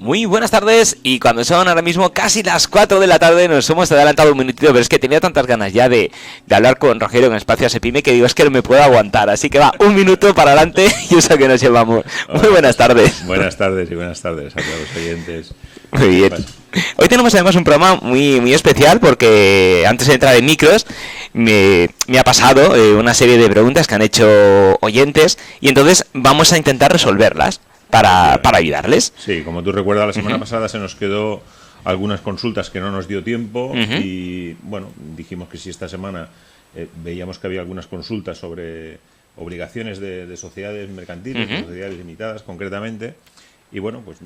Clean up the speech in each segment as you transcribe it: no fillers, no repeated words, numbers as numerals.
Muy buenas tardes, y cuando son ahora mismo casi las 4 de la tarde nos hemos adelantado un minutito, pero es que tenía tantas ganas ya de hablar con Rogelio en Espacio Asepime que digo, es que no me puedo aguantar, así que va, un minuto para adelante y eso que nos llevamos. Muy buenas tardes. Buenas tardes y buenas tardes a todos los oyentes. Muy bien. Hoy tenemos además un programa muy especial porque antes de entrar en micros me ha pasado una serie de preguntas que han hecho oyentes y entonces vamos a intentar resolverlas para ayudarles. Sí, como tú recuerdas, la semana pasada se nos quedó algunas consultas que no nos dio tiempo y bueno, dijimos que si esta semana veíamos que había algunas consultas sobre obligaciones de sociedades mercantiles, de sociedades limitadas concretamente. Y bueno, pues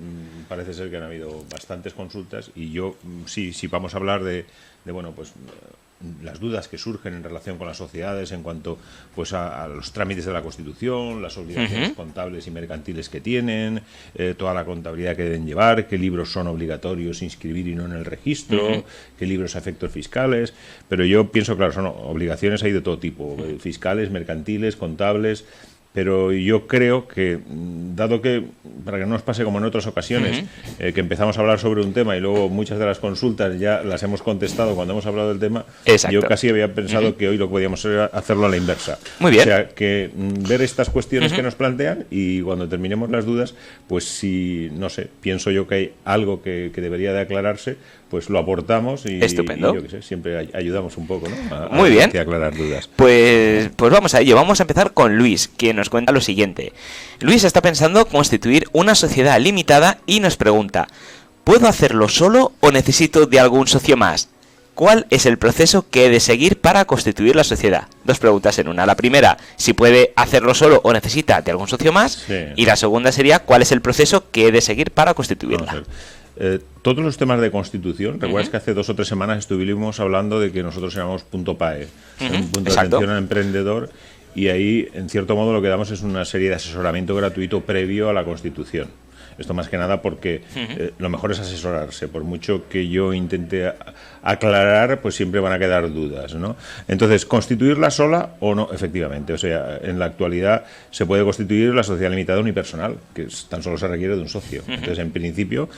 parece ser que han habido bastantes consultas y yo sí vamos a hablar de bueno, pues las dudas que surgen en relación con las sociedades en cuanto pues a los trámites de la Constitución, las obligaciones contables y mercantiles que tienen, toda la contabilidad que deben llevar, qué libros son obligatorios inscribir y no en el registro, qué libros a efectos fiscales, pero yo pienso, claro, son obligaciones hay de todo tipo, fiscales, mercantiles, contables. Pero yo creo que, dado que, para que no nos pase como en otras ocasiones, que empezamos a hablar sobre un tema y luego muchas de las consultas ya las hemos contestado cuando hemos hablado del tema, yo casi había pensado que hoy lo que podíamos hacer era hacerlo a la inversa. Muy bien. O sea, que ver estas cuestiones que nos plantean y cuando terminemos las dudas, pues si, no sé, pienso yo que hay algo que debería de aclararse, pues lo aportamos y, estupendo. Y yo qué sé, siempre ayudamos un poco, ¿no? Muy bien. A aclarar dudas. Pues vamos a ello. Vamos a empezar con Luis, quien nos cuenta lo siguiente. Luis está pensando constituir una sociedad limitada y nos pregunta: ¿puedo hacerlo solo o necesito de algún socio más? ¿Cuál es el proceso que he de seguir para constituir la sociedad? Dos preguntas en una. La primera, si puede hacerlo solo o necesita de algún socio más. Sí. Y la segunda sería, ¿cuál es el proceso que he de seguir para constituirla? Todos los temas de Constitución, recuerdas que hace 2 o 3 semanas estuvimos hablando de que nosotros éramos punto PAE, un punto de atención al emprendedor, y ahí, en cierto modo, lo que damos es una serie de asesoramiento gratuito previo a la Constitución. Esto más que nada porque lo mejor es asesorarse. Por mucho que yo intente aclarar, pues siempre van a quedar dudas, ¿no? Entonces, ¿constituirla sola o no? Efectivamente. O sea, en la actualidad se puede constituir la sociedad limitada unipersonal, que tan solo se requiere de un socio. Entonces, en principio,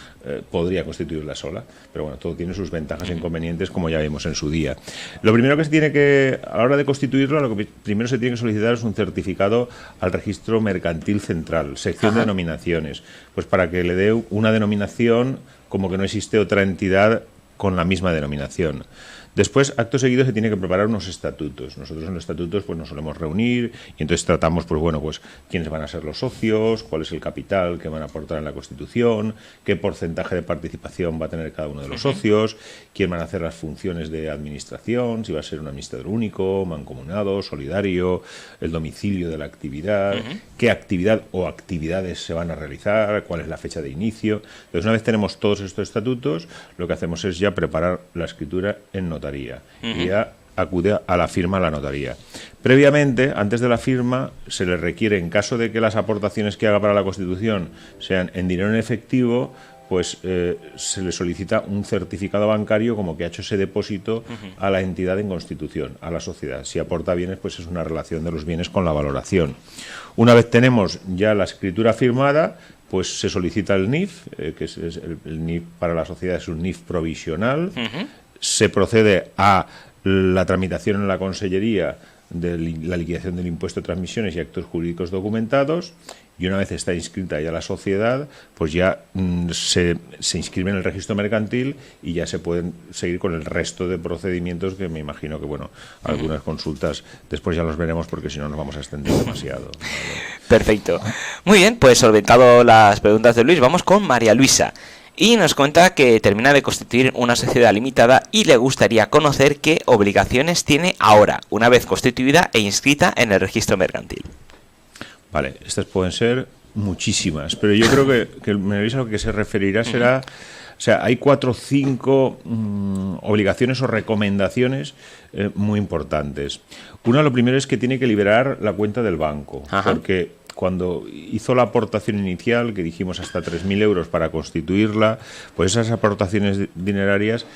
podría constituirla sola. Pero bueno, todo tiene sus ventajas e inconvenientes, como ya vimos en su día. Lo primero que se tiene que, a la hora de constituirla, lo que primero se tiene que solicitar es un certificado al Registro Mercantil Central, sección de denominaciones, pues para que le dé una denominación como que no existe otra entidad con la misma denominación. Después, acto seguido, se tiene que preparar unos estatutos. Nosotros en los estatutos pues nos solemos reunir y entonces tratamos pues bueno, pues quiénes van a ser los socios, cuál es el capital que van a aportar en la Constitución, qué porcentaje de participación va a tener cada uno de los socios, quién van a hacer las funciones de administración, si va a ser un administrador único, mancomunado, solidario, el domicilio de la actividad, qué actividad o actividades se van a realizar, cuál es la fecha de inicio. Entonces, una vez tenemos todos estos estatutos, lo que hacemos es ya preparar la escritura en notaría y ya acude a la firma a la notaría. Previamente, antes de la firma, se le requiere, en caso de que las aportaciones que haga para la Constitución sean en dinero en efectivo, pues se le solicita un certificado bancario como que ha hecho ese depósito a la entidad en constitución, a la sociedad. Si aporta bienes, pues es una relación de los bienes con la valoración. Una vez tenemos ya la escritura firmada, pues se solicita el NIF, que es el NIF para la sociedad es un NIF provisional. Se procede a la tramitación en la Consellería de la liquidación del impuesto de transmisiones y actos jurídicos documentados, y una vez está inscrita ya la sociedad, pues ya se inscribe en el registro mercantil y ya se pueden seguir con el resto de procedimientos que me imagino que, bueno, algunas consultas después ya los veremos porque si no nos vamos a extender demasiado. Perfecto. Muy bien, pues solventado las preguntas de Luis, vamos con María Luisa. Y nos cuenta que termina de constituir una sociedad limitada y le gustaría conocer qué obligaciones tiene ahora, una vez constituida e inscrita en el registro mercantil. Vale, estas pueden ser muchísimas, pero yo creo que a lo que se referirá será, o sea, hay 4 o 5 obligaciones o recomendaciones muy importantes. Una, lo primero es que tiene que liberar la cuenta del banco, porque cuando hizo la aportación inicial, que dijimos hasta 3.000 euros para constituirla, pues esas aportaciones dinerarias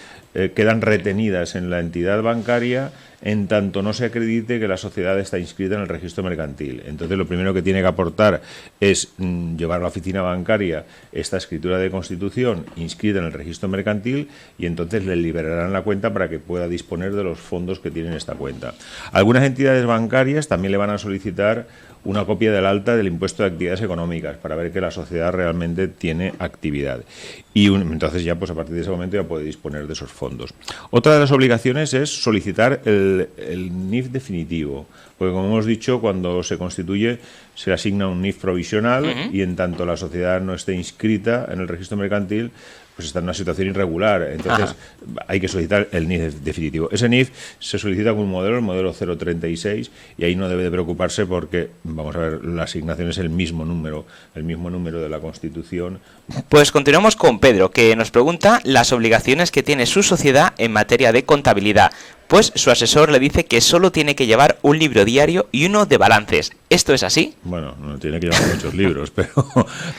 quedan retenidas en la entidad bancaria en tanto no se acredite que la sociedad está inscrita en el registro mercantil. Entonces, lo primero que tiene que aportar es llevar a la oficina bancaria esta escritura de constitución inscrita en el registro mercantil y entonces le liberarán la cuenta para que pueda disponer de los fondos que tiene en esta cuenta. Algunas entidades bancarias también le van a solicitar una copia del alta del impuesto de actividades económicas para ver que la sociedad realmente tiene actividad. Y entonces ya, pues a partir de ese momento ya puede disponer de esos fondos. Otra de las obligaciones es solicitar el NIF definitivo, porque como hemos dicho, cuando se constituye se asigna un NIF provisional y en tanto la sociedad no esté inscrita en el registro mercantil, pues está en una situación irregular. Entonces hay que solicitar el NIF definitivo. Ese NIF se solicita con un modelo, el modelo 036, y ahí no debe de preocuparse porque, vamos a ver, la asignación es el mismo número de la Constitución. Pues continuamos con Pedro, que nos pregunta las obligaciones que tiene su sociedad en materia de contabilidad. Pues su asesor le dice que solo tiene que llevar un libro diario y uno de balances. ¿Esto es así? Bueno, no tiene que llevar muchos libros,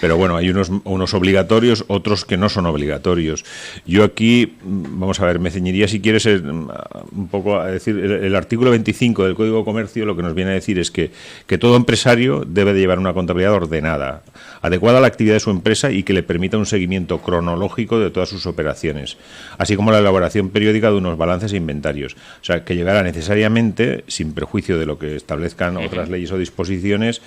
pero bueno, hay unos obligatorios, otros que no son obligatorios. Yo aquí, vamos a ver, me ceñiría, si quieres, un poco a decir, el artículo 25 del Código de Comercio lo que nos viene a decir es que todo empresario debe de llevar una contabilidad ordenada, adecuada a la actividad de su empresa y que le permita un seguimiento cronológico de todas sus operaciones, así como la elaboración periódica de unos balances e inventarios. O sea, que llevará necesariamente, sin perjuicio de lo que establezcan otras leyes o disposiciones,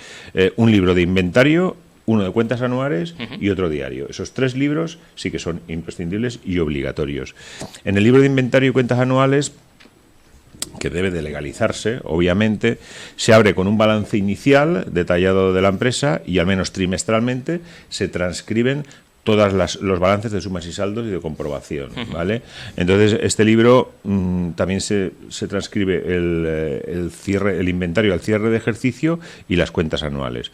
un libro de inventario, uno de cuentas anuales y otro diario. Esos 3 libros sí que son imprescindibles y obligatorios. En el libro de inventario y cuentas anuales, que debe de legalizarse, obviamente, se abre con un balance inicial detallado de la empresa y al menos trimestralmente se transcriben todos los balances de sumas y saldos y de comprobación, ¿vale? Entonces, este libro también se transcribe el inventario al cierre de ejercicio y las cuentas anuales.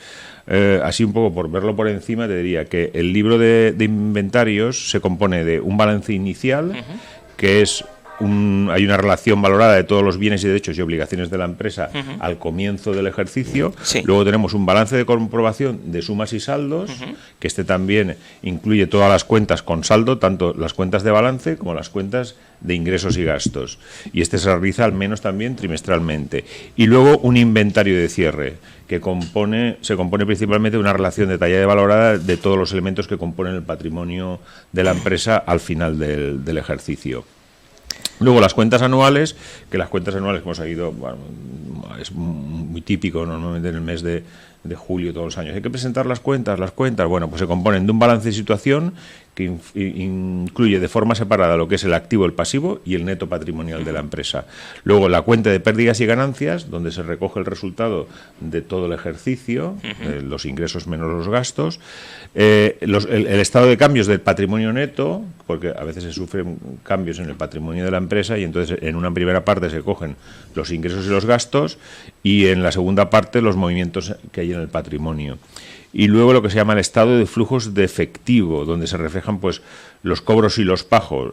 Así un poco por verlo por encima, te diría que el libro de inventarios se compone de un balance inicial, que es hay una relación valorada de todos los bienes y derechos y obligaciones de la empresa al comienzo del ejercicio. Sí. Luego tenemos un balance de comprobación de sumas y saldos, que también incluye todas las cuentas con saldo, tanto las cuentas de balance como las cuentas de ingresos y gastos. Y se realiza al menos también trimestralmente. Y luego un inventario de cierre, que se compone principalmente de una relación detallada y valorada de todos los elementos que componen el patrimonio de la empresa al final del ejercicio. Luego las cuentas anuales, que las cuentas anuales, como hemos oído, bueno, es muy típico normalmente en el mes de julio todos los años. Hay que presentar las cuentas, bueno, pues se componen de un balance de situación que incluye de forma separada lo que es el activo, el pasivo y el neto patrimonial de la empresa. Luego la cuenta de pérdidas y ganancias, donde se recoge el resultado de todo el ejercicio, los ingresos menos los gastos, el estado de cambios del patrimonio neto, porque a veces se sufren cambios en el patrimonio de la empresa y entonces en una primera parte se cogen los ingresos y los gastos y en la segunda parte los movimientos que hay en el patrimonio. Y luego lo que se llama el estado de flujos de efectivo, donde se reflejan pues los cobros y los pagos.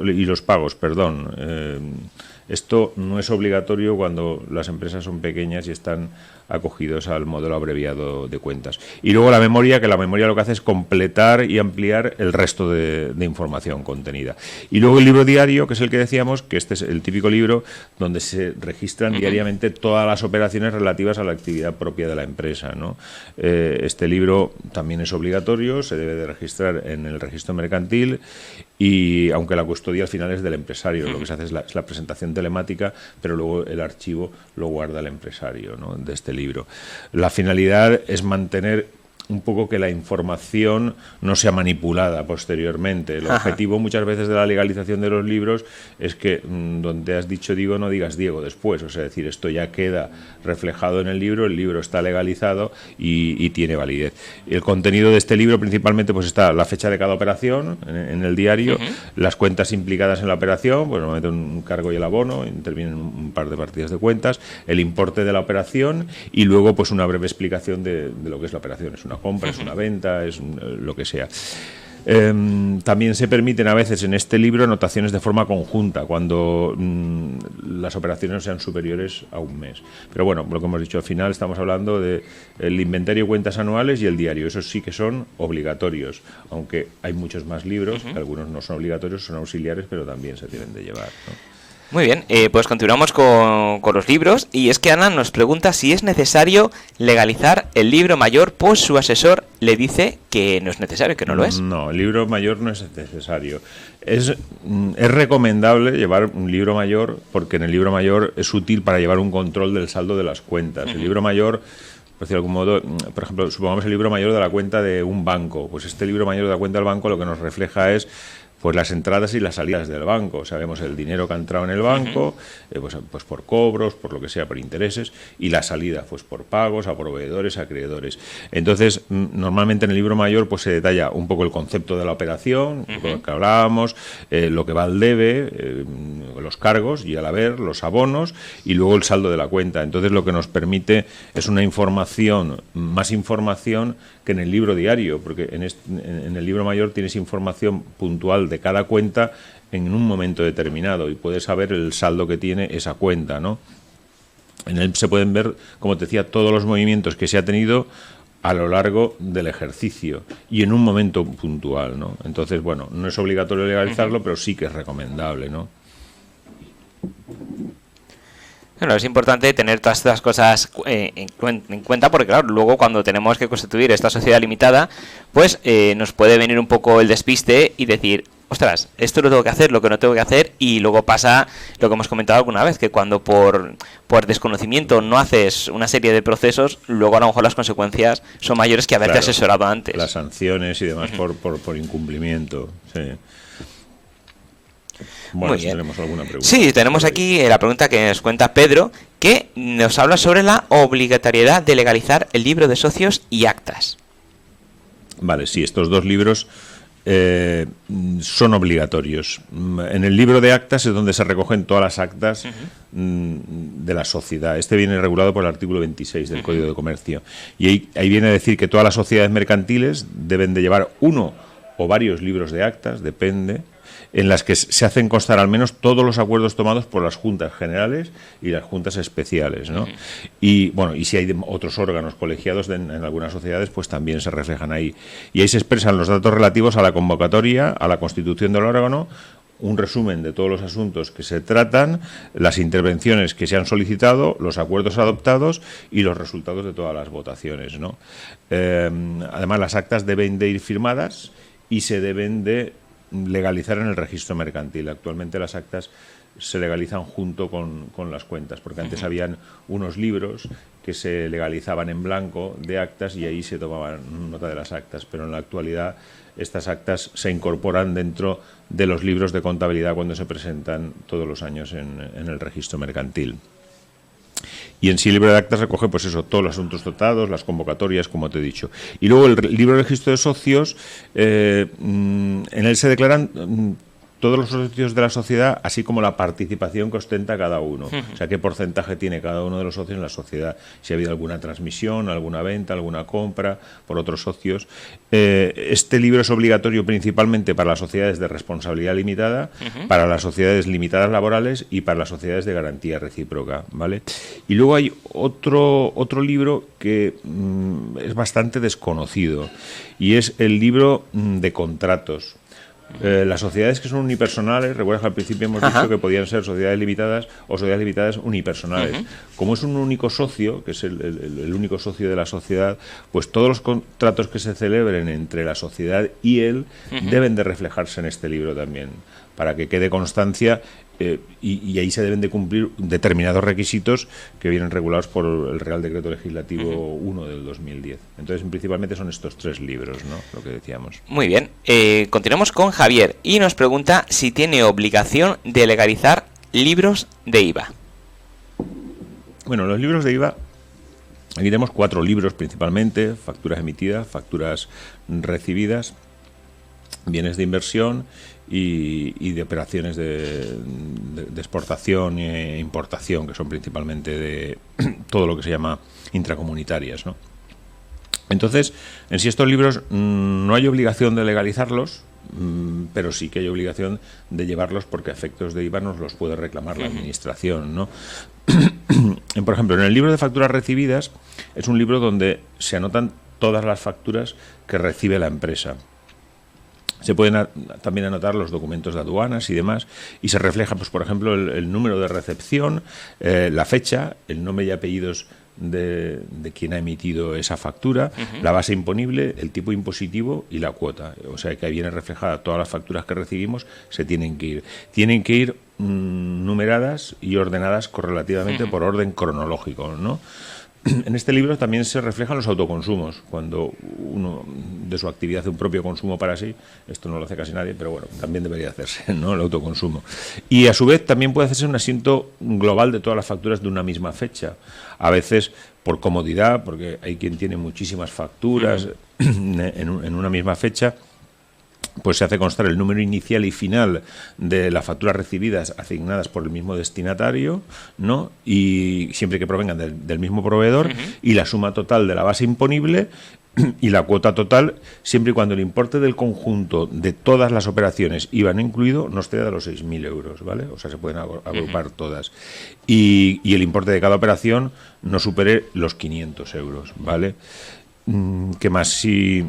Esto no es obligatorio cuando las empresas son pequeñas y están acogidos al modelo abreviado de cuentas. Y luego la memoria, que la memoria lo que hace es completar y ampliar el resto de información contenida. Y luego el libro diario, que es el que decíamos, que este es el típico libro donde se registran diariamente todas las operaciones relativas a la actividad propia de la empresa, ¿no? Este libro también es obligatorio, se debe de registrar en el registro mercantil y aunque la custodia al final es del empresario, lo que se hace es la presentación telemática, pero luego el archivo lo guarda el empresario, ¿no?, de este libro. La finalidad es mantener un poco que la información no sea manipulada posteriormente. El objetivo muchas veces de la legalización de los libros es que donde has dicho digo no digas Diego después, o sea, es decir, esto ya queda reflejado en el libro está legalizado y tiene validez. El contenido de este libro principalmente pues está la fecha de cada operación en el diario, las cuentas implicadas en la operación, pues normalmente un cargo y el abono, intervienen un par de partidas de cuentas, el importe de la operación y luego pues una breve explicación de lo que es la operación. Es una compra, es una venta, es lo que sea. También se permiten a veces en este libro anotaciones de forma conjunta, cuando las operaciones no sean superiores a un mes. Pero bueno, lo que hemos dicho, al final estamos hablando del inventario de cuentas anuales y el diario. Esos sí que son obligatorios, aunque hay muchos más libros, que algunos no son obligatorios, son auxiliares, pero también se tienen de llevar, ¿no? Muy bien, pues continuamos con los libros, y es que Ana nos pregunta si es necesario legalizar el libro mayor, pues su asesor le dice que no es necesario, que no lo es. No, el libro mayor no es necesario. Es recomendable llevar un libro mayor, porque en el libro mayor es útil para llevar un control del saldo de las cuentas. El libro mayor, por decirlo de algún modo, por ejemplo, supongamos el libro mayor de la cuenta de un banco, pues este libro mayor de la cuenta del banco lo que nos refleja es pues las entradas y las salidas del banco. Sabemos el dinero que ha entrado en el banco, pues por cobros, por lo que sea, por intereses, y la salida, pues por pagos a proveedores, a acreedores. Entonces, normalmente en el libro mayor pues se detalla un poco el concepto de la operación, un poco lo que hablábamos, lo que va al debe, los cargos y al haber, los abonos, y luego el saldo de la cuenta. Entonces, lo que nos permite es una información, más información que en el libro diario, porque en el libro mayor tienes información puntual de cada cuenta en un momento determinado y puedes saber el saldo que tiene esa cuenta, ¿no? En él se pueden ver, como te decía, todos los movimientos que se ha tenido a lo largo del ejercicio y en un momento puntual, ¿no? Entonces, bueno, no es obligatorio legalizarlo, pero sí que es recomendable, ¿no? Bueno, es importante tener todas estas cosas en cuenta, porque claro, luego cuando tenemos que constituir esta sociedad limitada, pues nos puede venir un poco el despiste y decir, ostras, esto lo tengo que hacer, lo que no tengo que hacer, y luego pasa lo que hemos comentado alguna vez, que cuando por desconocimiento no haces una serie de procesos, luego a lo mejor las consecuencias son mayores que haberte asesorado antes. Las sanciones y demás por incumplimiento, sí. Bueno, si tenemos alguna pregunta. Sí, tenemos aquí la pregunta que nos cuenta Pedro, que nos habla sobre la obligatoriedad de legalizar el libro de socios y actas. Vale, sí, estos dos libros son obligatorios. En el libro de actas es donde se recogen todas las actas de la sociedad. Este viene regulado por el artículo 26 del Código de Comercio. Y ahí viene a decir que todas las sociedades mercantiles deben de llevar uno o varios libros de actas, depende, en las que se hacen constar al menos todos los acuerdos tomados por las juntas generales y las juntas especiales, ¿no? Y bueno, y si hay otros órganos colegiados en algunas sociedades, pues también se reflejan ahí. Y ahí se expresan los datos relativos a la convocatoria, a la constitución del órgano, un resumen de todos los asuntos que se tratan, las intervenciones que se han solicitado, los acuerdos adoptados y los resultados de todas las votaciones, ¿no? Además, las actas deben de ir firmadas y se deben de legalizar en el registro mercantil. Actualmente las actas se legalizan junto con las cuentas, porque antes habían unos libros que se legalizaban en blanco de actas y ahí se tomaban nota de las actas, pero en la actualidad estas actas se incorporan dentro de los libros de contabilidad cuando se presentan todos los años en el registro mercantil. Y en sí el libro de actas recoge, pues eso, todos los asuntos tratados, las convocatorias, como te he dicho. Y luego el libro de registro de socios, en él se declaran todos los socios de la sociedad, así como la participación que ostenta cada uno. O sea, qué porcentaje tiene cada uno de los socios en la sociedad. Si ha habido alguna transmisión, alguna venta, alguna compra por otros socios. Este libro es obligatorio principalmente para las sociedades de responsabilidad limitada, para las sociedades limitadas laborales y para las sociedades de garantía recíproca, ¿vale? Y luego hay otro libro que es bastante desconocido y es el libro de contratos. Las sociedades que son unipersonales, recuerdas que al principio hemos dicho que podían ser sociedades limitadas o sociedades limitadas unipersonales. Como es un único socio, que es el único socio de la sociedad, pues todos los contratos que se celebren entre la sociedad y él deben de reflejarse en este libro también, para que quede constancia. Y ahí se deben de cumplir determinados requisitos que vienen regulados por el Real Decreto Legislativo 1 del 2010. Entonces, principalmente son estos tres libros, ¿no? Lo que decíamos. Muy bien. Continuamos con Javier y nos pregunta si tiene obligación de legalizar libros de IVA. Bueno, los libros de IVA, aquí tenemos 4 libros principalmente: facturas emitidas, facturas recibidas, bienes de inversión y de operaciones de exportación e importación, que son principalmente de todo lo que se llama intracomunitarias, ¿no? Entonces, en sí estos libros no hay obligación de legalizarlos, pero sí que hay obligación de llevarlos porque a efectos de IVA nos los puede reclamar la administración, ¿no? Por ejemplo, en el libro de facturas recibidas es un libro donde se anotan todas las facturas que recibe la empresa. Se pueden también anotar los documentos de aduanas y demás, y se refleja, pues por ejemplo, el número de recepción, la fecha, el nombre y apellidos de quien ha emitido esa factura, la base imponible, el tipo impositivo y la cuota. O sea que ahí viene reflejada todas las facturas que recibimos, se tienen que ir. Tienen que ir numeradas y ordenadas correlativamente por orden cronológico, ¿no? En este libro también se reflejan los autoconsumos, cuando uno de su actividad hace un propio consumo para sí. Esto no lo hace casi nadie, pero bueno, también debería hacerse, ¿no? El autoconsumo. Y a su vez también puede hacerse un asiento global de todas las facturas de una misma fecha. A veces por comodidad, porque hay quien tiene muchísimas facturas en una misma fecha, pues se hace constar el número inicial y final de las facturas recibidas asignadas por el mismo destinatario, ¿no? Y siempre que provengan del mismo proveedor, y la suma total de la base imponible y la cuota total, siempre y cuando el importe del conjunto de todas las operaciones, IVA no incluido, no exceda de los 6.000 euros, ¿vale? O sea, se pueden agrupar todas. Y el importe de cada operación no supere los 500 euros, ¿vale? ¿Qué más? Si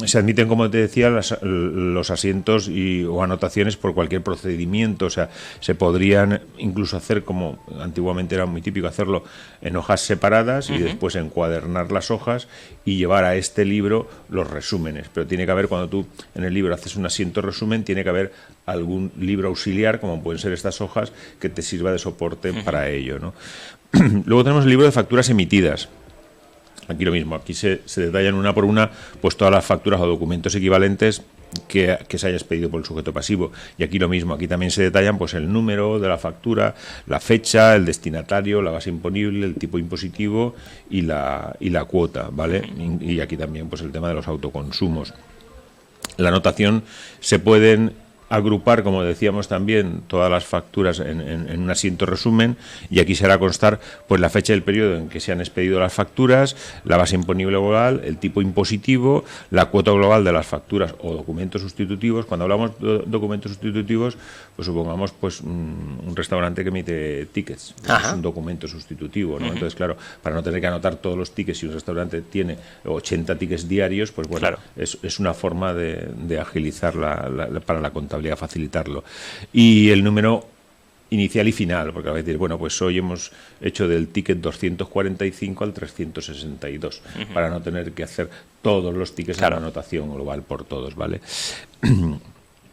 se admiten, como te decía, los asientos o anotaciones por cualquier procedimiento, o sea, se podrían incluso hacer, como antiguamente era muy típico hacerlo, en hojas separadas y después encuadernar las hojas y llevar a este libro los resúmenes. Pero tiene que haber, cuando tú en el libro haces un asiento resumen, tiene que haber algún libro auxiliar, como pueden ser estas hojas, que te sirva de soporte para ello, ¿no? Luego tenemos el libro de facturas emitidas. Aquí lo mismo, aquí se detallan una por una pues todas las facturas o documentos equivalentes que se haya expedido por el sujeto pasivo. Y aquí lo mismo, aquí también se detallan pues el número de la factura, la fecha, el destinatario, la base imponible, el tipo impositivo y la cuota, ¿vale? Y aquí también pues el tema de los autoconsumos. La anotación se pueden agrupar, como decíamos también, todas las facturas en un asiento resumen, y aquí se hará constar pues la fecha del periodo en que se han expedido las facturas, la base imponible global, el tipo impositivo, la cuota global de las facturas o documentos sustitutivos. Cuando hablamos de documentos sustitutivos, pues supongamos pues un restaurante que emite tickets, es un documento sustitutivo, ¿no? Entonces, claro, para no tener que anotar todos los tickets, si un restaurante tiene 80 tickets diarios, pues bueno, claro, es una forma de agilizar para la contabilidad, facilitarlo. Y el número inicial y final, porque a veces, bueno, pues hoy hemos hecho del ticket 245 al 362, para no tener que hacer todos los tickets en la anotación global por todos, ¿vale?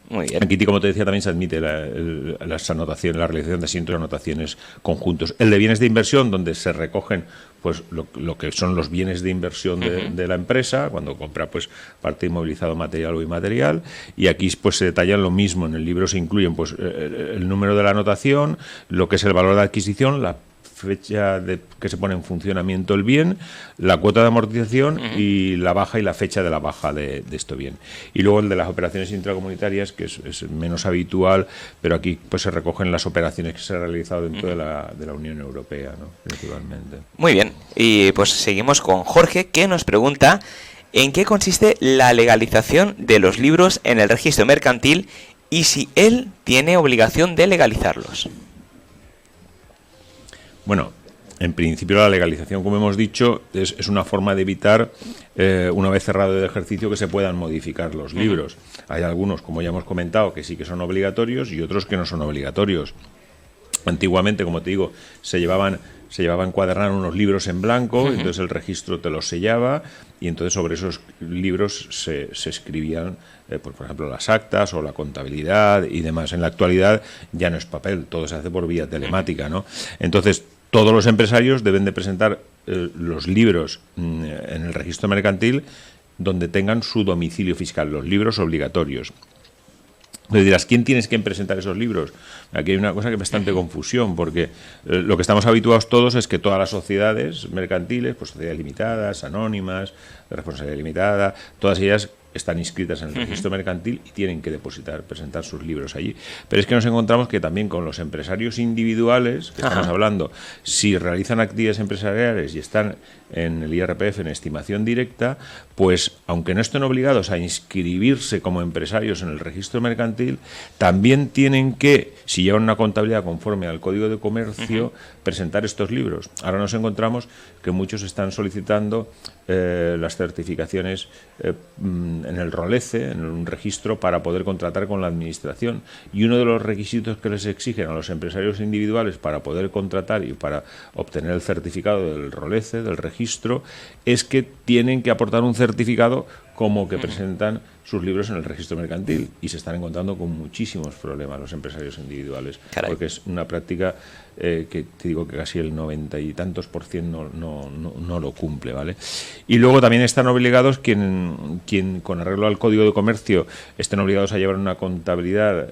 Muy bien. Aquí, como te decía, también se admite las anotaciones, la realización de asientos y anotaciones conjuntos. El de bienes de inversión, donde se recogen pues lo que son los bienes de inversión de la empresa, cuando compra pues parte inmovilizado material o inmaterial, y aquí pues se detallan lo mismo. En el libro se incluyen pues el número de la anotación, lo que es el valor de adquisición, la fecha que se pone en funcionamiento el bien, la cuota de amortización y la baja y la fecha de la baja de este bien. Y luego el de las operaciones intracomunitarias, que es menos habitual, pero aquí pues se recogen las operaciones que se han realizado dentro de la Unión Europea, ¿no? Principalmente. Muy bien, y pues seguimos con Jorge, que nos pregunta ¿en qué consiste la legalización de los libros en el registro mercantil y si él tiene obligación de legalizarlos? Bueno, en principio la legalización, como hemos dicho, es una forma de evitar, una vez cerrado el ejercicio, que se puedan modificar los libros. Hay algunos, como ya hemos comentado, que sí que son obligatorios y otros que no son obligatorios. Antiguamente, como te digo, se llevaban encuadernar unos libros en blanco, entonces el registro te los sellaba y entonces sobre esos libros se escribían, por ejemplo, las actas o la contabilidad y demás. En la actualidad ya no es papel, todo se hace por vía telemática, ¿no? Entonces, todos los empresarios deben de presentar los libros en el registro mercantil donde tengan su domicilio fiscal, los libros obligatorios. Entonces dirás, ¿quién tienes que presentar esos libros? Aquí hay una cosa que es bastante confusión, porque lo que estamos habituados todos es que todas las sociedades mercantiles, pues sociedades limitadas, anónimas, de responsabilidad limitada, todas ellas están inscritas en el registro mercantil y tienen que presentar sus libros allí. Pero es que nos encontramos que también con los empresarios individuales, que estamos hablando, si realizan actividades empresariales y están en el IRPF en estimación directa, pues aunque no estén obligados a inscribirse como empresarios en el registro mercantil, también tienen que, si llevan una contabilidad conforme al Código de Comercio, presentar estos libros. Ahora nos encontramos que muchos están solicitando las certificaciones en el ROLECE, en un registro, para poder contratar con la administración. Y uno de los requisitos que les exigen a los empresarios individuales para poder contratar y para obtener el certificado del ROLECE, del registro, es que tienen que aportar un certificado como que presentan sus libros en el registro mercantil, y se están encontrando con muchísimos problemas los empresarios individuales. Caray. Porque es una práctica que te digo que casi el 90 y tantos % no lo cumple, ¿vale? Y luego también están obligados quien con arreglo al Código de Comercio estén obligados a llevar una contabilidad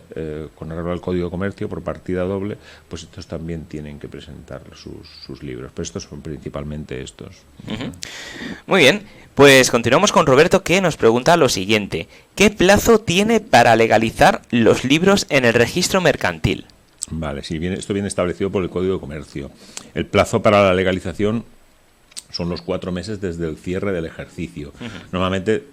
con arreglo al Código de Comercio por partida doble, pues estos también tienen que presentar sus libros, pero estos son principalmente estos. Muy bien, pues continuamos con Roberto, que nos pregunta lo siguiente: ¿qué plazo tiene para legalizar los libros en el registro mercantil? Vale, sí, esto viene establecido por el Código de Comercio. El plazo para la legalización son los 4 meses desde el cierre del ejercicio. Normalmente,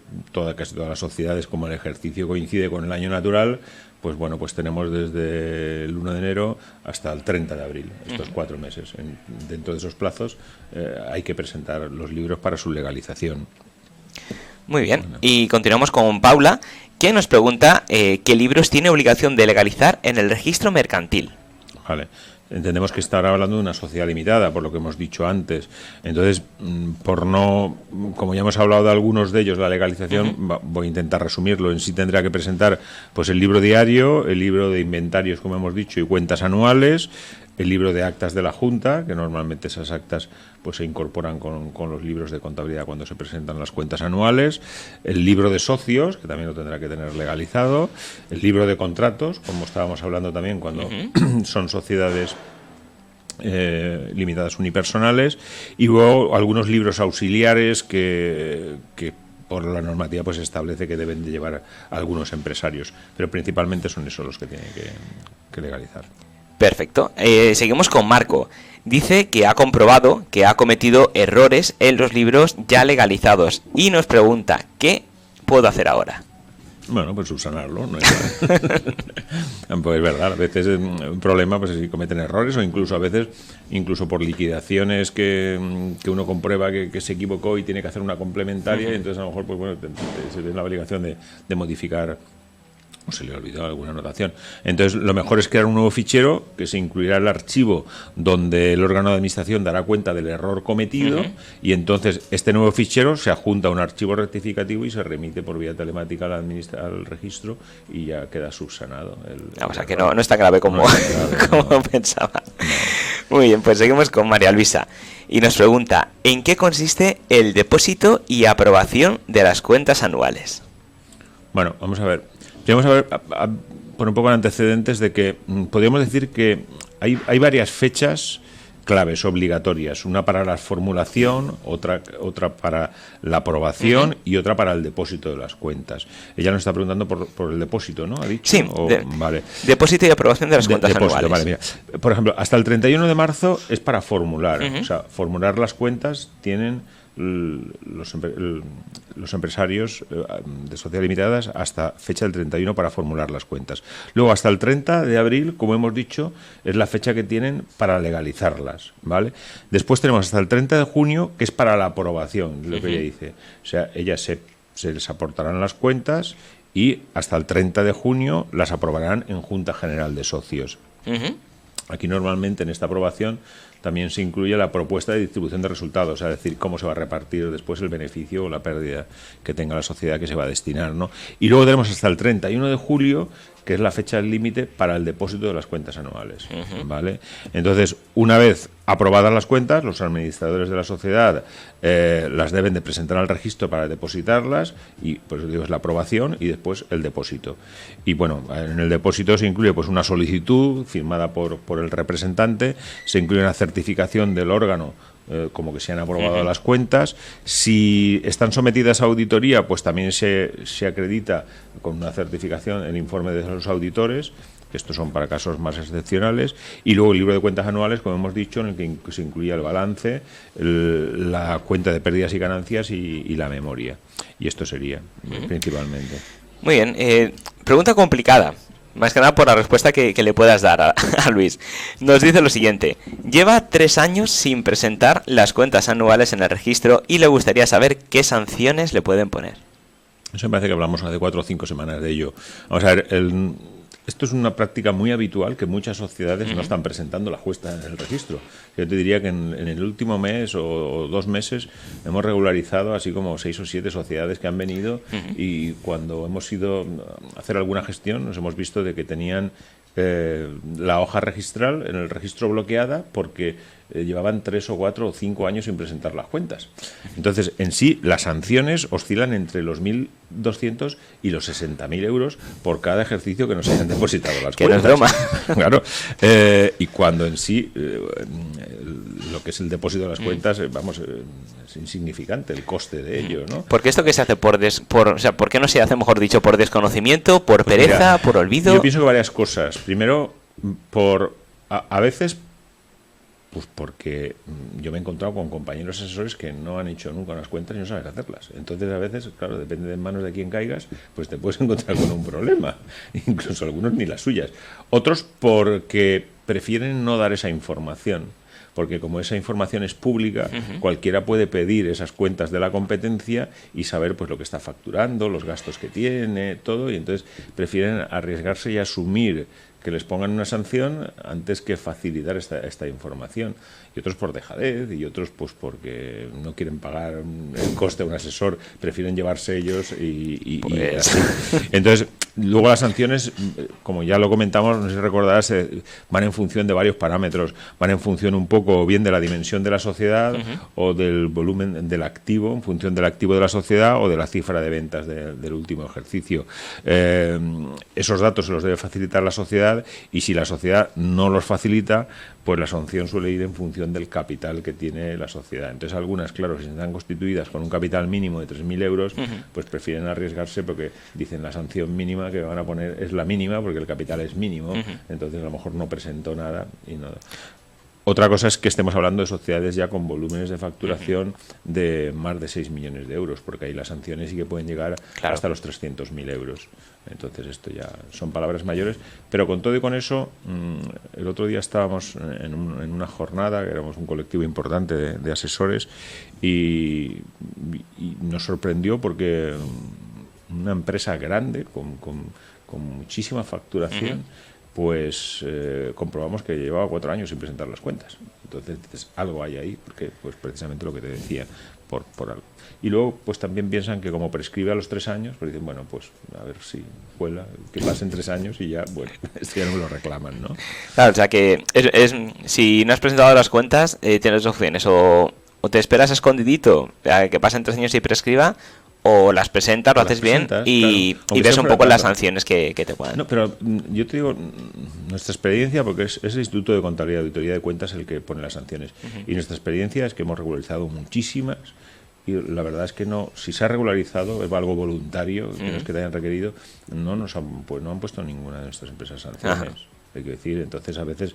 casi todas las sociedades, como el ejercicio coincide con el año natural, pues bueno, pues tenemos desde el 1 de enero hasta el 30 de abril, estos 4 meses. Dentro de esos plazos hay que presentar los libros para su legalización. Muy bien, y continuamos con Paula, que nos pregunta qué libros tiene obligación de legalizar en el registro mercantil. Vale. Entendemos que estará hablando de una sociedad limitada, por lo que hemos dicho antes. Entonces, como ya hemos hablado de algunos de ellos, la legalización, voy a intentar resumirlo. En sí tendrá que presentar pues el libro diario, el libro de inventarios, como hemos dicho, y cuentas anuales, el libro de actas de la Junta, que normalmente esas actas pues se incorporan con los libros de contabilidad cuando se presentan las cuentas anuales, el libro de socios, que también lo tendrá que tener legalizado, el libro de contratos, como estábamos hablando también cuando son sociedades limitadas unipersonales, y luego algunos libros auxiliares que por la normativa pues establece que deben de llevar algunos empresarios, pero principalmente son esos los que tienen que legalizar. Perfecto. Seguimos con Marco. Dice que ha comprobado que ha cometido errores en los libros ya legalizados y nos pregunta: ¿qué puedo hacer ahora? Bueno, pues subsanarlo, ¿no? Pues es verdad, a veces es un problema pues si cometen errores, o incluso a veces, incluso por liquidaciones que uno comprueba que se equivocó y tiene que hacer una complementaria, y entonces a lo mejor pues bueno, se tiene la obligación de modificar, o se le olvidó alguna anotación. Entonces, lo mejor es crear un nuevo fichero que se incluirá el archivo donde el órgano de administración dará cuenta del error cometido, y entonces este nuevo fichero se adjunta a un archivo rectificativo y se remite por vía telemática al registro, y ya queda subsanado. O sea que no es tan grave como pensaba. No. Muy bien, pues seguimos con María Luisa y nos pregunta: ¿en qué consiste el depósito y aprobación de las cuentas anuales? Bueno, vamos a ver. Vamos a ver, por un poco de antecedentes de que podríamos decir que hay varias fechas claves obligatorias, una para la formulación, otra para la aprobación y otra para el depósito de las cuentas. Ella nos está preguntando por el depósito, ¿no? ¿Ha dicho? Sí, vale. Depósito y aprobación de las cuentas anuales. Vale, mira. Por ejemplo, hasta el 31 de marzo es para formular, o sea, formular las cuentas tienen los empresarios de sociedades limitadas hasta fecha del 31 para formular las cuentas. Luego, hasta el 30 de abril, como hemos dicho, es la fecha que tienen para legalizarlas, ¿vale? Después tenemos hasta el 30 de junio, que es para la aprobación, lo que ella dice. O sea, ellas se les aportarán las cuentas y hasta el 30 de junio las aprobarán en Junta General de Socios. Aquí normalmente en esta aprobación también se incluye la propuesta de distribución de resultados, es decir, cómo se va a repartir después el beneficio o la pérdida que tenga la sociedad que se va a destinar, ¿no? Y luego tenemos hasta el 31 de julio, que es la fecha límite para el depósito de las cuentas anuales, ¿vale? Entonces, una vez aprobadas las cuentas, los administradores de la sociedad las deben de presentar al registro para depositarlas, y pues digo, es la aprobación y después el depósito. Y bueno, en el depósito se incluye pues una solicitud firmada por el representante, se incluye una certificación certificación del órgano como que se han aprobado las cuentas. Si están sometidas a auditoría, pues también se acredita con una certificación el informe de los auditores, que estos son para casos más excepcionales, y luego el libro de cuentas anuales, como hemos dicho, en el que se incluye el balance, la cuenta de pérdidas y ganancias y la memoria. Y esto sería principalmente. Muy bien. Pregunta complicada. Más que nada por la respuesta que le puedas dar a Luis. Nos dice lo siguiente: lleva 3 años sin presentar las cuentas anuales en el registro y le gustaría saber qué sanciones le pueden poner. Eso me parece que hablamos hace 4 o 5 semanas de ello. Vamos a ver, esto es una práctica muy habitual, que muchas sociedades no están presentando la cuenta en el registro. Yo te diría que en el último mes o 2 meses hemos regularizado así como 6 o 7 sociedades que han venido, y cuando hemos ido a hacer alguna gestión nos hemos visto de que tenían la hoja registral en el registro bloqueada porque llevaban 3 o 4 o 5 años sin presentar las cuentas. Entonces, en sí, las sanciones oscilan entre los 1.200 y los 60.000 euros por cada ejercicio que nos hayan depositado las cuentas. Que no es broma. Claro. Y cuando en sí lo que es el depósito de las cuentas, es insignificante el coste de ello, ¿no? ¿Por qué esto que se hace ¿por qué no se hace, mejor dicho, por desconocimiento, por pereza, Mira, por olvido? Yo pienso que varias cosas. Primero, a veces, pues porque yo me he encontrado con compañeros asesores que no han hecho nunca unas cuentas y no saben hacerlas. Entonces, a veces, claro, depende de manos de quién caigas, pues te puedes encontrar con un problema. Incluso algunos ni las suyas. Otros porque prefieren no dar esa información. Porque como esa información es pública, cualquiera puede pedir esas cuentas de la competencia y saber pues lo que está facturando, los gastos que tiene, todo, y entonces prefieren arriesgarse y asumir que les pongan una sanción antes que facilitar esta información. Y otros por dejadez, y otros pues porque no quieren pagar el coste a un asesor, prefieren llevarse ellos y así. Entonces, luego las sanciones, como ya lo comentamos, no sé si recordarás, van en función de varios parámetros. Van en función un poco bien de la dimensión de la sociedad o del volumen del activo, en función del activo de la sociedad o de la cifra de ventas del último ejercicio. Esos datos se los debe facilitar la sociedad, y si la sociedad no los facilita, pues la sanción suele ir en función del capital que tiene la sociedad. Entonces, algunas, claro, si están constituidas con un capital mínimo de 3.000 euros, pues prefieren arriesgarse porque dicen la sanción mínima que van a poner es la mínima porque el capital es mínimo, entonces a lo mejor no presentó nada y nada. Otra cosa es que estemos hablando de sociedades ya con volúmenes de facturación de más de 6 millones de euros, porque ahí las sanciones sí que pueden llegar hasta los 300.000 euros. Entonces esto ya son palabras mayores, pero con todo y con eso, el otro día estábamos en una jornada, que éramos un colectivo importante de asesores, y nos sorprendió porque una empresa grande, con muchísima facturación, pues comprobamos que llevaba 4 años sin presentar las cuentas. Entonces dices, algo hay ahí, porque pues precisamente lo que te decía, por algo. Y luego pues también piensan que como prescribe a los 3 años, pues dicen, bueno, pues a ver si cuela, que pasen 3 años y ya, bueno, esto ya no me lo reclaman, ¿no? Claro, o sea que si no has presentado las cuentas, tienes 2 opciones: o te esperas escondidito a que pasen 3 años y prescriba, o las presentas, lo haces bien y ves un poco las sanciones que te puedan. No, pero yo te digo, nuestra experiencia, porque es el Instituto de Contabilidad y Auditoría de Cuentas el que pone las sanciones, y nuestra experiencia es que hemos regularizado muchísimas, y la verdad es que no, si se ha regularizado, es algo voluntario, que no es que te hayan requerido, no han puesto ninguna de nuestras empresas sanciones. Hay que decir, entonces a veces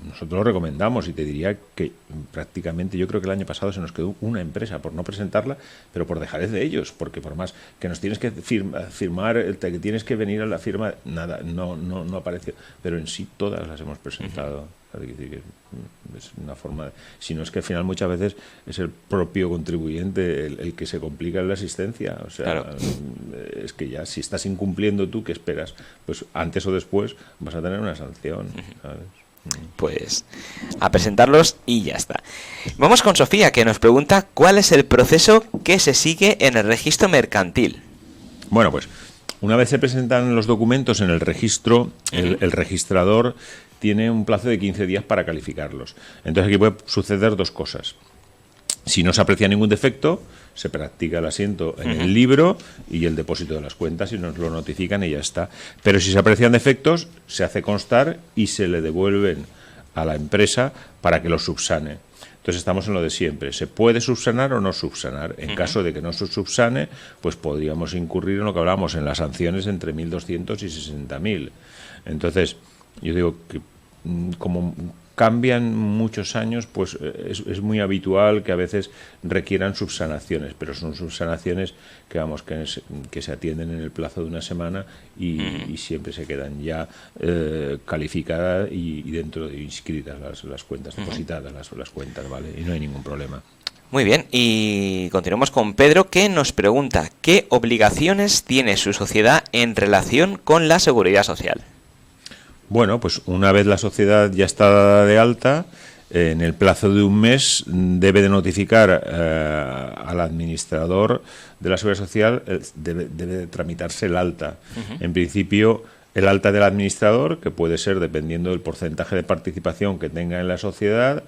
nosotros lo recomendamos, y te diría que prácticamente, yo creo que el año pasado se nos quedó una empresa por no presentarla, pero por dejadez de ellos, porque por más que nos tienes que firmar, que tienes que venir a la firma, nada, no apareció, pero en sí todas las hemos presentado. Hay que decir que es una forma, si no es que al final muchas veces es el propio contribuyente el que se complica en la asistencia, o sea, es que ya si estás incumpliendo tú, ¿qué esperas? Pues antes o después vas a tener una sanción, ¿sabes? Pues a presentarlos y ya está. Vamos con Sofía, que nos pregunta cuál es el proceso que se sigue en el registro mercantil. Bueno, pues una vez se presentan los documentos en el registro, el registrador tiene un plazo de 15 días para calificarlos. Entonces aquí puede suceder 2 cosas. Si no se aprecia ningún defecto, se practica el asiento en el libro y el depósito de las cuentas, y nos lo notifican y ya está. Pero si se aprecian defectos, se hace constar y se le devuelven a la empresa para que lo subsane. Entonces estamos en lo de siempre. ¿Se puede subsanar o no subsanar? En caso de que no se subsane, pues podríamos incurrir en lo que hablábamos, en las sanciones entre 1.200 y 60.000. Entonces, yo digo que como cambian muchos años, pues es muy habitual que a veces requieran subsanaciones, pero son subsanaciones que vamos que se atienden en el plazo de una semana y siempre se quedan ya calificadas y dentro de inscritas las cuentas, depositadas las cuentas, ¿vale? Y no hay ningún problema. Muy bien, y continuamos con Pedro, que nos pregunta ¿qué obligaciones tiene su sociedad en relación con la seguridad social? Bueno, pues una vez la sociedad ya está dada de alta, en el plazo de un mes debe de notificar al administrador de la Seguridad Social, debe de tramitarse el alta. En principio, el alta del administrador, que puede ser, dependiendo del porcentaje de participación que tenga en la sociedad,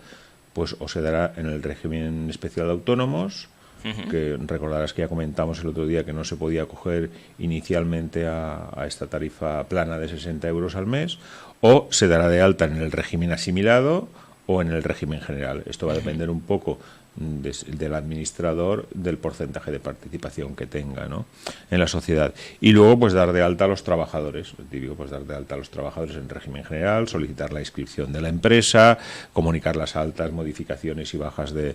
pues o se dará en el régimen especial de autónomos, que recordarás que ya comentamos el otro día que no se podía acoger inicialmente a esta tarifa plana de 60 euros al mes, o se dará de alta en el régimen asimilado o en el régimen general. Esto va a depender un poco del administrador, del porcentaje de participación que tenga, ¿no?, en la sociedad. Y luego, pues dar de alta a los trabajadores, típico, pues dar de alta a los trabajadores en régimen general, solicitar la inscripción de la empresa, comunicar las altas, modificaciones y bajas de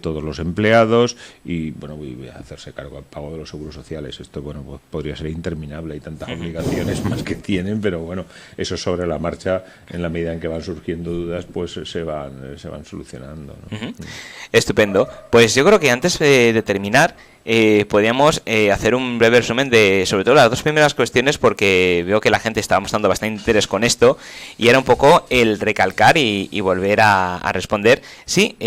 todos los empleados y, bueno, hacerse cargo del pago de los seguros sociales. Esto, bueno, pues podría ser interminable, hay tantas obligaciones más que tienen, pero bueno, eso sobre la marcha, en la medida en que van surgiendo dudas, pues se van solucionando, ¿no? Estupendo. Pues yo creo que antes de terminar podríamos hacer un breve resumen de sobre todo las dos primeras cuestiones, porque veo que la gente estaba mostrando bastante interés con esto y era un poco el recalcar y volver a responder si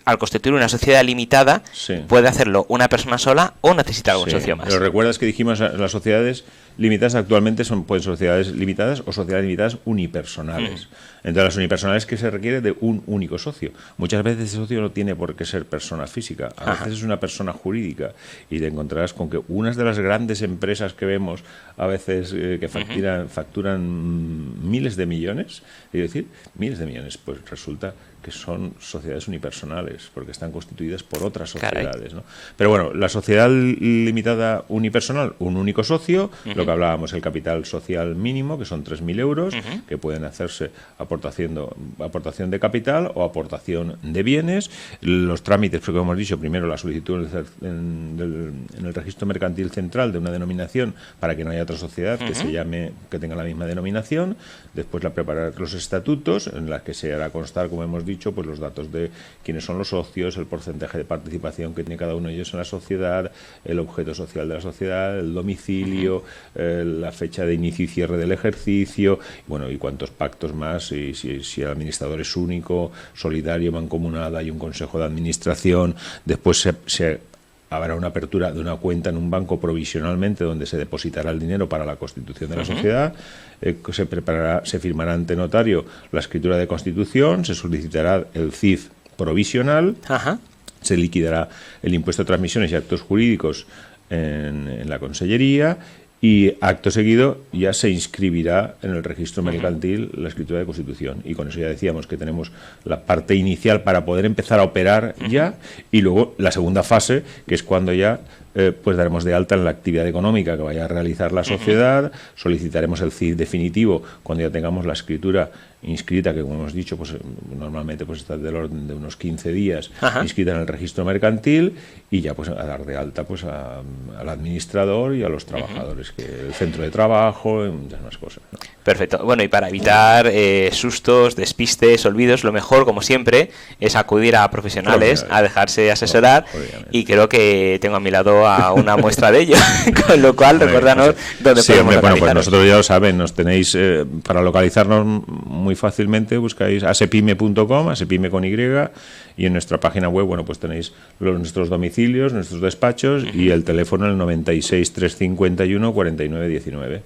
al constituir una sociedad limitada puede hacerlo una persona sola o necesita algún socio más. Pero recuerdas que dijimos las sociedades limitadas actualmente pueden ser sociedades limitadas o sociedades limitadas unipersonales. Entre las unipersonales, que se requiere de un único socio. Muchas veces ese socio no tiene por qué ser persona física, a veces es una persona jurídica, y te encontrarás con que unas de las grandes empresas que vemos a veces que facturan miles de millones, es decir, miles de millones, pues resulta que son sociedades unipersonales, porque están constituidas por otras sociedades, ¿no? Pero bueno, la sociedad limitada unipersonal, un único socio, lo que hablábamos, el capital social mínimo, que son 3.000 euros, que pueden hacerse aportación de capital o aportación de bienes. Los trámites, porque hemos dicho, primero la solicitud en el registro mercantil central de una denominación para que no haya otra sociedad que tenga la misma denominación. Después preparar los estatutos, en las que se hará constar, como hemos dicho, pues los datos de quiénes son los socios, el porcentaje de participación que tiene cada uno de ellos en la sociedad, el objeto social de la sociedad, el domicilio, la fecha de inicio y cierre del ejercicio, bueno, y cuántos pactos más, si el administrador es único, solidario, mancomunada, hay un consejo de administración. Después se habrá una apertura de una cuenta en un banco provisionalmente donde se depositará el dinero para la constitución de la sociedad. Se firmará ante notario la escritura de constitución, se solicitará el CIF provisional, se liquidará el impuesto de transmisiones y actos jurídicos en la consellería, y acto seguido ya se inscribirá en el registro mercantil la escritura de constitución, y con eso ya decíamos que tenemos la parte inicial para poder empezar a operar ya, y luego la segunda fase, que es cuando ya pues daremos de alta en la actividad económica que vaya a realizar la sociedad, solicitaremos el CIF definitivo cuando ya tengamos la escritura inscrita, que como hemos dicho, pues normalmente pues está del orden de unos 15 días inscrita en el registro mercantil, y ya pues a dar de alta pues al administrador y a los trabajadores, que el centro de trabajo y muchas más cosas, ¿no? Perfecto. Bueno, y para evitar sustos, despistes, olvidos, lo mejor, como siempre, es acudir a profesionales, a dejarse asesorar, y creo que tengo a mi lado a una muestra de ello, con lo cual recuérdanos dónde podemos localizarnos. Bueno, pues nosotros ya lo saben, nos tenéis para localizarnos muy fácilmente, buscáis asepime.com, asepime con Y, y en nuestra página web, bueno, pues tenéis nuestros domicilios, nuestros despachos y el teléfono, el 96 351 49 19.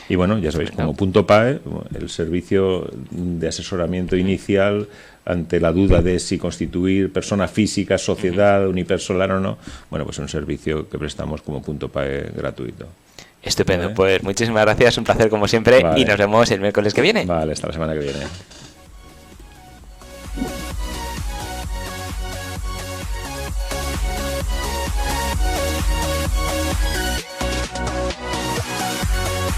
Y bueno, ya sabéis, como Punto PAE, el servicio de asesoramiento inicial ante la duda de si constituir persona física, sociedad, unipersonal o no, bueno, pues un servicio que prestamos como Punto PAE gratuito. Estupendo, pues muchísimas gracias, un placer como siempre, y nos vemos el miércoles que viene. Vale, hasta la semana que viene.